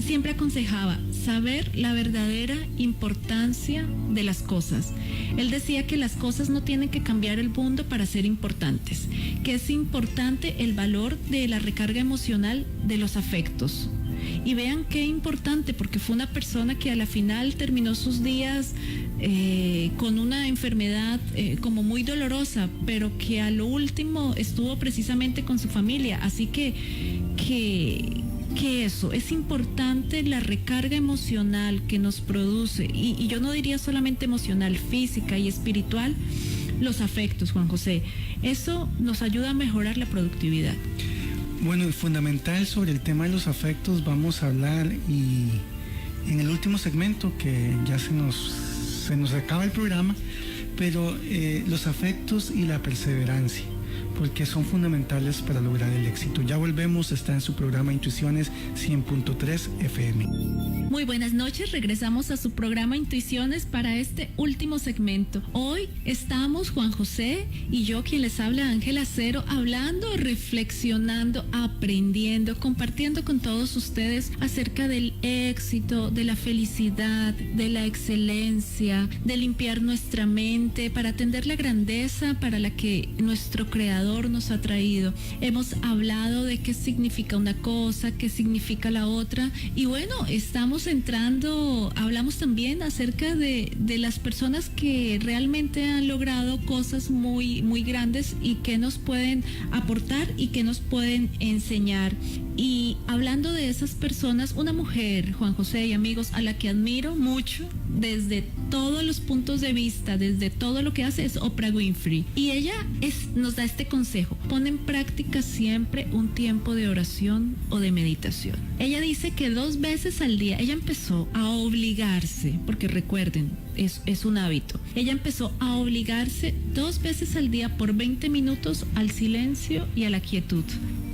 siempre aconsejaba saber la verdadera importancia de las cosas. Él decía que las cosas no tienen que cambiar el mundo para ser importantes, que es importante el valor de la recarga emocional de los afectos. Y vean qué importante, porque fue una persona que a la final terminó sus días con una enfermedad como muy dolorosa, pero que a lo último estuvo precisamente con su familia. Así que eso, es importante la recarga emocional que nos produce, y yo no diría solamente emocional, física y espiritual, los afectos, Juan José. Eso nos ayuda a mejorar la productividad. Bueno, y fundamental sobre el tema de los afectos vamos a hablar, y en el último segmento, que ya se nos acaba el programa, pero los afectos y la perseverancia, porque son fundamentales para lograr el éxito. Ya volvemos, está en su programa Intuiciones 100.3 FM. Muy buenas noches, regresamos a su programa Intuiciones para este último segmento. Hoy estamos Juan José y yo, quien les habla, Ángela Cero, hablando, reflexionando, aprendiendo, compartiendo con todos ustedes acerca del éxito, de la felicidad, de la excelencia, de limpiar nuestra mente para atender la grandeza para la que nuestro Creador nos ha traído. Hemos hablado de qué significa una cosa, qué significa la otra, y bueno, hablamos también acerca de las personas que realmente han logrado cosas muy, muy grandes y que nos pueden aportar y que nos pueden enseñar. Y hablando de esas personas, una mujer, Juan José y amigos, a la que admiro mucho desde todos los puntos de vista, desde todo lo que hace, es Oprah Winfrey. Y ella nos da este consejo: pon en práctica siempre un tiempo de oración o de meditación. Ella dice que 2 veces al día, ella empezó a obligarse, porque recuerden, es un hábito. Ella empezó a obligarse 2 veces al día por 20 minutos al silencio y a la quietud.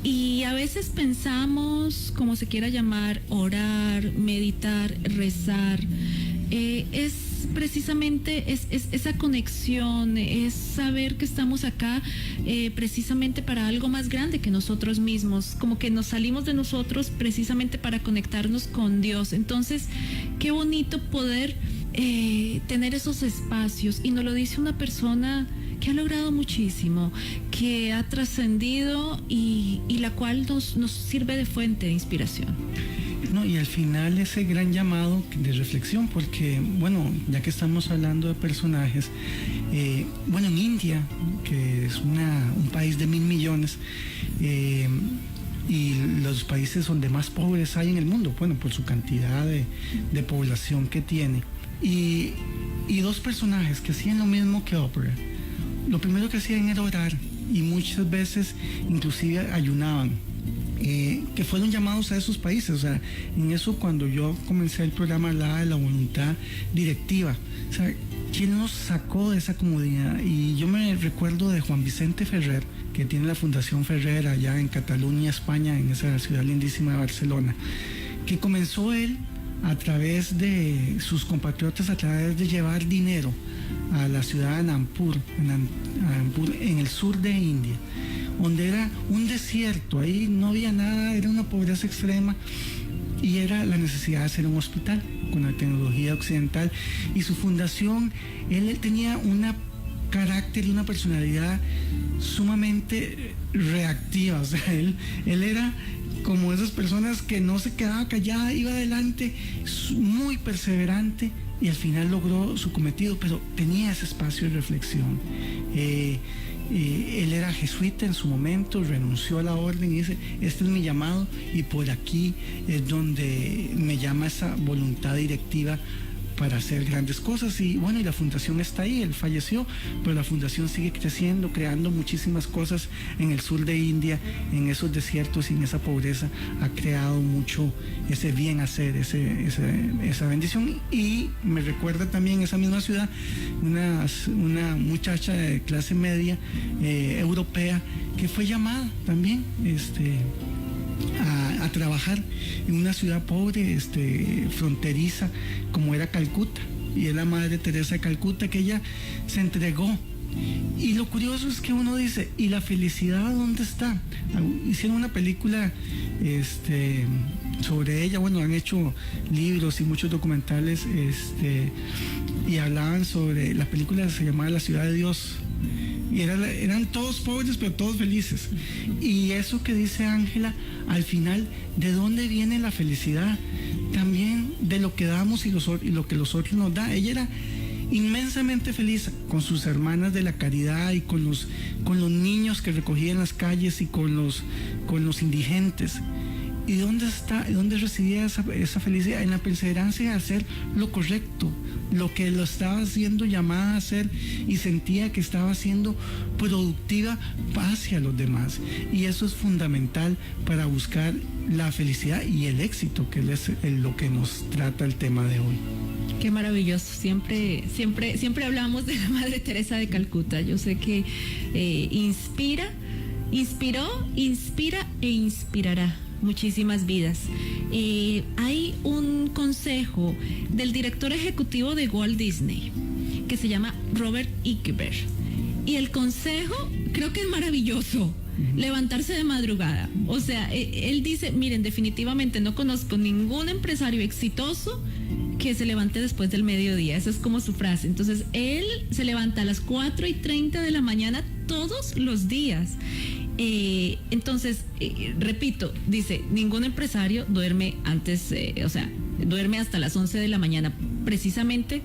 Y a veces pensamos, como se quiera llamar, orar, meditar, rezar, es precisamente esa conexión, es saber que estamos acá precisamente para algo más grande que nosotros mismos, como que nos salimos de nosotros precisamente para conectarnos con Dios. Entonces, qué bonito poder tener esos espacios, y nos lo dice una persona que ha logrado muchísimo, que ha trascendido y la cual nos sirve de fuente de inspiración. No, y al final ese gran llamado de reflexión, porque bueno, ya que estamos hablando de personajes, bueno, en India, que es un país de 1.000 millones, y los países donde más pobres hay en el mundo, bueno, por su cantidad de población que tiene, y 2 personajes que hacían lo mismo que Oprah. Lo primero que hacían era orar, y muchas veces inclusive ayunaban, que fueron llamados a esos países. O sea, en eso, cuando yo comencé el programa, hablaba de la voluntad directiva. O sea, ¿quién nos sacó de esa comodidad? Y yo me recuerdo de Juan Vicente Ferrer, que tiene la Fundación Ferrer allá en Cataluña, España, en esa ciudad lindísima de Barcelona, que comenzó él a través de sus compatriotas, a través de llevar dinero a la ciudad de Nagpur, en el sur de India, donde era un desierto, ahí no había nada, era una pobreza extrema, y era la necesidad de hacer un hospital con la tecnología occidental. Y su fundación, él tenía una carácter y una personalidad sumamente reactiva, o sea, él era como esas personas que no se quedaba callada, iba adelante, muy perseverante, y al final logró su cometido, pero tenía ese espacio de reflexión. Él era jesuita en su momento, renunció a la orden y dice, este es mi llamado y por aquí es donde me llama esa voluntad directiva para hacer grandes cosas. Y bueno, y la fundación está ahí, él falleció, pero la fundación sigue creciendo, creando muchísimas cosas en el sur de India, en esos desiertos y en esa pobreza. Ha creado mucho ese bien hacer, esa bendición. Y me recuerda también esa misma ciudad, una muchacha de clase media europea que fue llamada también a trabajar en una ciudad pobre, fronteriza, como era Calcuta, y es la Madre Teresa de Calcuta, que ella se entregó. Y lo curioso es que uno dice, ¿y la felicidad dónde está? Hicieron una película sobre ella, bueno, han hecho libros y muchos documentales, y hablaban sobre, la película se llamaba La Ciudad de Dios, y eran todos pobres pero todos felices. Y eso que dice Ángela, al final, ¿de dónde viene la felicidad? También de lo que damos y lo que los otros nos da. Ella era inmensamente feliz con sus hermanas de la caridad y con los niños que recogía en las calles y con los indigentes. ¿Y dónde residía esa felicidad? En la perseverancia de hacer lo correcto, lo que lo estaba siendo llamada a hacer, y sentía que estaba siendo productiva hacia los demás. Y eso es fundamental para buscar la felicidad y el éxito, que es lo que nos trata el tema de hoy. Qué maravilloso. Siempre hablamos de la Madre Teresa de Calcuta. Yo sé que inspiró, inspira e inspirará muchísimas vidas. Hay un consejo del director ejecutivo de Walt Disney que se llama Robert Iger, y el consejo creo que es maravilloso: levantarse de madrugada. O sea, él dice, miren, definitivamente no conozco ningún empresario exitoso que se levante después del mediodía. Esa es como su frase. Entonces él se levanta a las 4:30 de la mañana todos los días. Entonces, repito, dice, ningún empresario duerme antes, duerme hasta las 11 de la mañana, precisamente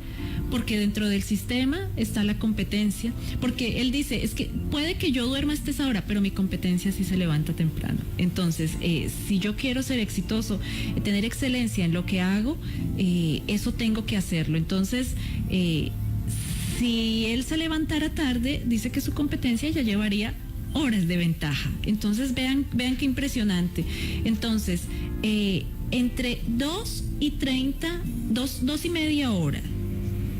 porque dentro del sistema está la competencia, porque él dice, es que puede que yo duerma hasta esa hora, pero mi competencia sí se levanta temprano. Entonces, si yo quiero ser exitoso, tener excelencia en lo que hago, eso tengo que hacerlo. Entonces, si él se levantara tarde, dice que su competencia ya llevaría horas de ventaja. Entonces vean qué impresionante. Entonces, entre 2:30, 2:30 horas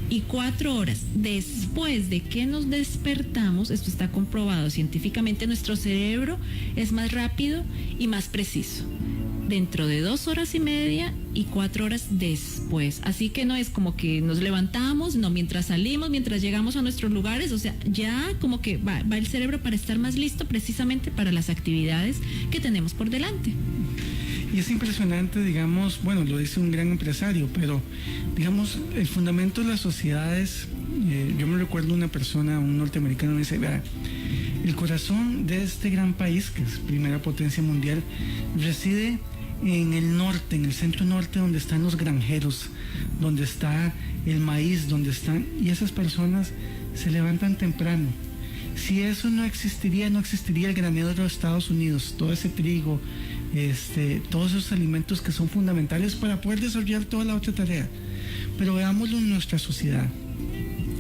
y 4 horas después de que nos despertamos, esto está comprobado científicamente, nuestro cerebro es más rápido y más preciso dentro de 2:30 y 4 horas después. Así que no es como que nos levantamos, no, mientras salimos, mientras llegamos a nuestros lugares, o sea, ya como que va el cerebro para estar más listo precisamente para las actividades que tenemos por delante. Y es impresionante, digamos, bueno, lo dice un gran empresario, pero digamos, el fundamento de las sociedades, yo me recuerdo una persona, un norteamericano, me dice, vea, el corazón de este gran país, que es primera potencia mundial, reside en el norte, en el centro norte, donde están los granjeros, donde está el maíz, y esas personas se levantan temprano. Si eso no existiría el granero de los Estados Unidos, todo ese trigo, todos esos alimentos que son fundamentales para poder desarrollar toda la otra tarea. Pero veámoslo en nuestra sociedad.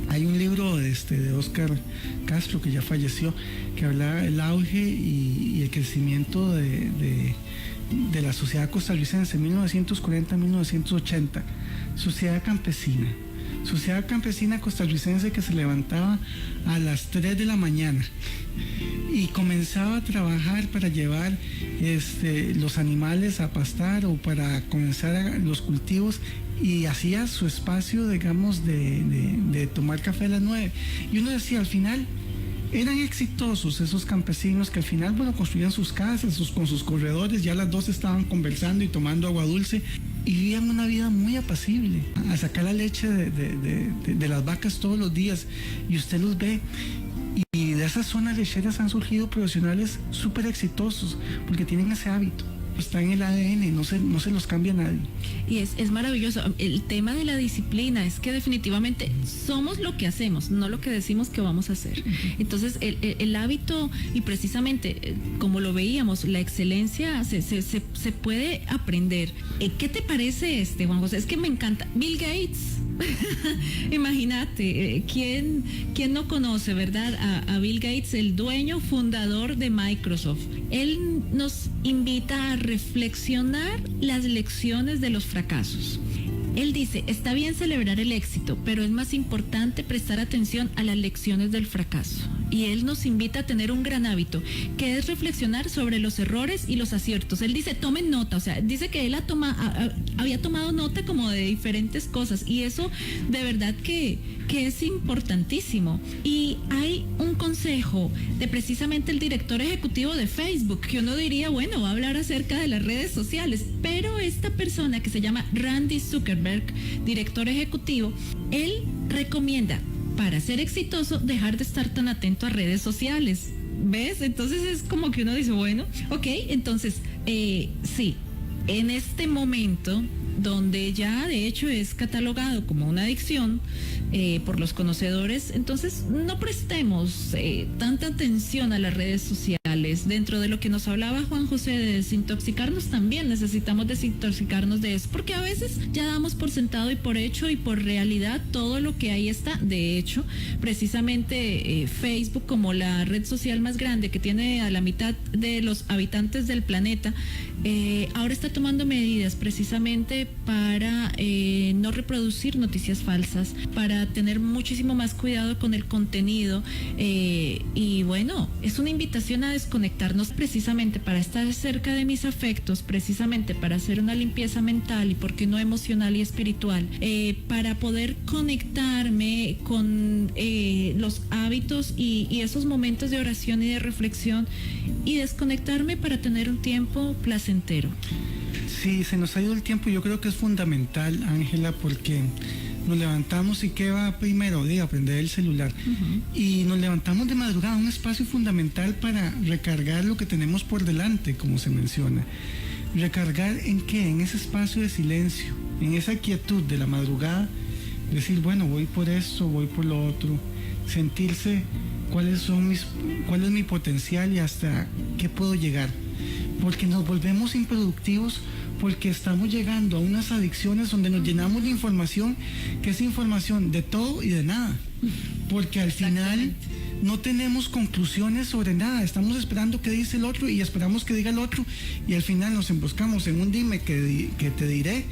Hay un libro de Oscar Castro, que ya falleció, que hablaba del auge y el crecimiento de la sociedad costarricense, 1940-1980, sociedad campesina costarricense que se levantaba a las 3 de la mañana y comenzaba a trabajar para llevar los animales a pastar o para comenzar los cultivos, y hacía su espacio, digamos, de tomar café a las 9. Y uno decía, al final, eran exitosos esos campesinos que al final, bueno, construían sus casas con sus corredores, ya las dos estaban conversando y tomando agua dulce y vivían una vida muy apacible, a sacar la leche de las vacas todos los días, y usted los ve. Y de esas zonas lecheras han surgido profesionales súper exitosos porque tienen ese hábito. Está en el ADN, no se los cambia a nadie. Y es maravilloso. El tema de la disciplina es que definitivamente somos lo que hacemos, no lo que decimos que vamos a hacer. Entonces, el hábito, y precisamente, como lo veíamos, la excelencia se puede aprender. ¿Qué te parece Juan José? Es que me encanta. Bill Gates. Imagínate, ¿quién no conoce, verdad? A Bill Gates, el dueño fundador de Microsoft. Él nos invita a reflexionar las lecciones de los fracasos. Él dice, está bien celebrar el éxito, pero es más importante prestar atención a las lecciones del fracaso. Y él nos invita a tener un gran hábito, que es reflexionar sobre los errores y los aciertos. Él dice, tomen nota, o sea, dice que él había tomado nota como de diferentes cosas, y eso de verdad que es importantísimo. Y hay un consejo de precisamente el director ejecutivo de Facebook, que uno diría, bueno, va a hablar acerca de las redes sociales, pero esta persona que se llama Randy Zuckerberg, director ejecutivo, él recomienda, para ser exitoso, dejar de estar tan atento a redes sociales. ¿Ves? Entonces es como que uno dice, bueno, ok, entonces, sí, en este momento, donde ya de hecho es catalogado como una adicción por los conocedores, entonces no prestemos tanta atención a las redes sociales. Dentro de lo que nos hablaba Juan José de desintoxicarnos, también necesitamos desintoxicarnos de eso, porque a veces ya damos por sentado y por hecho y por realidad todo lo que ahí está. De hecho, precisamente Facebook, como la red social más grande que tiene a la mitad de los habitantes del planeta, ahora está tomando medidas precisamente para no reproducir noticias falsas, para tener muchísimo más cuidado con el contenido, y bueno, es una invitación a desconectarnos precisamente para estar cerca de mis afectos, precisamente para hacer una limpieza mental y por qué no emocional y espiritual, para poder conectarme con los hábitos y esos momentos de oración y de reflexión, y desconectarme para tener un tiempo placentero. Sí, se nos ha ido el tiempo. Yo creo que es fundamental, Ángela, porque nos levantamos y ¿qué va primero? De aprender el celular. Uh-huh. Y nos levantamos de madrugada, un espacio fundamental para recargar lo que tenemos por delante, como se menciona. ¿Recargar en qué? En ese espacio de silencio, en esa quietud de la madrugada, decir, bueno, voy por esto, voy por lo otro, sentirse cuál es mi potencial y hasta qué puedo llegar. Porque nos volvemos improductivos, porque estamos llegando a unas adicciones donde nos llenamos de información, que es información de todo y de nada. Porque al final no tenemos conclusiones sobre nada, estamos esperando que dice el otro y esperamos que diga el otro, y al final nos emboscamos en un dime que te diré,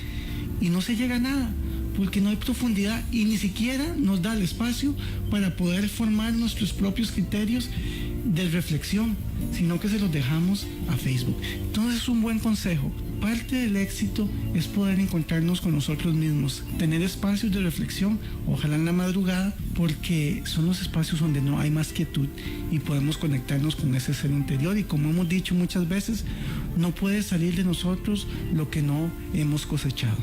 y no se llega a nada, porque no hay profundidad y ni siquiera nos da el espacio para poder formar nuestros propios criterios de reflexión, sino que se los dejamos a Facebook. Entonces es un buen consejo. Parte del éxito es poder encontrarnos con nosotros mismos, tener espacios de reflexión, ojalá en la madrugada, porque son los espacios donde no hay más quietud y podemos conectarnos con ese ser interior, y como hemos dicho muchas veces, no puede salir de nosotros lo que no hemos cosechado.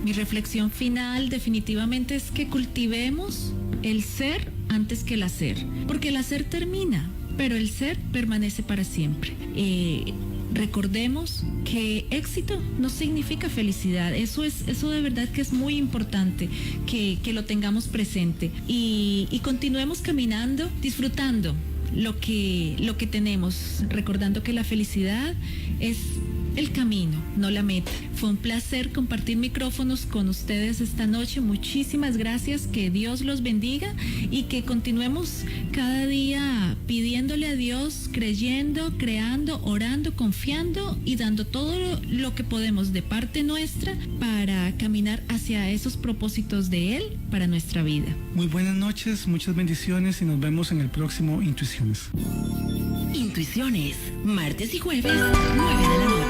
Mi reflexión final definitivamente es que cultivemos el ser antes que el hacer, porque el hacer termina, pero el ser permanece para siempre. Recordemos que éxito no significa felicidad. Eso de verdad que es muy importante que lo tengamos presente, y continuemos caminando, disfrutando lo que tenemos, recordando que la felicidad es el camino, no la meta. Fue un placer compartir micrófonos con ustedes esta noche. Muchísimas gracias, que Dios los bendiga y que continuemos cada día pidiéndole a Dios, creyendo, creando, orando, confiando y dando todo lo que podemos de parte nuestra para caminar hacia esos propósitos de Él para nuestra vida. Muy buenas noches, muchas bendiciones y nos vemos en el próximo Intuiciones. Intuiciones, martes y jueves, 9 de la noche.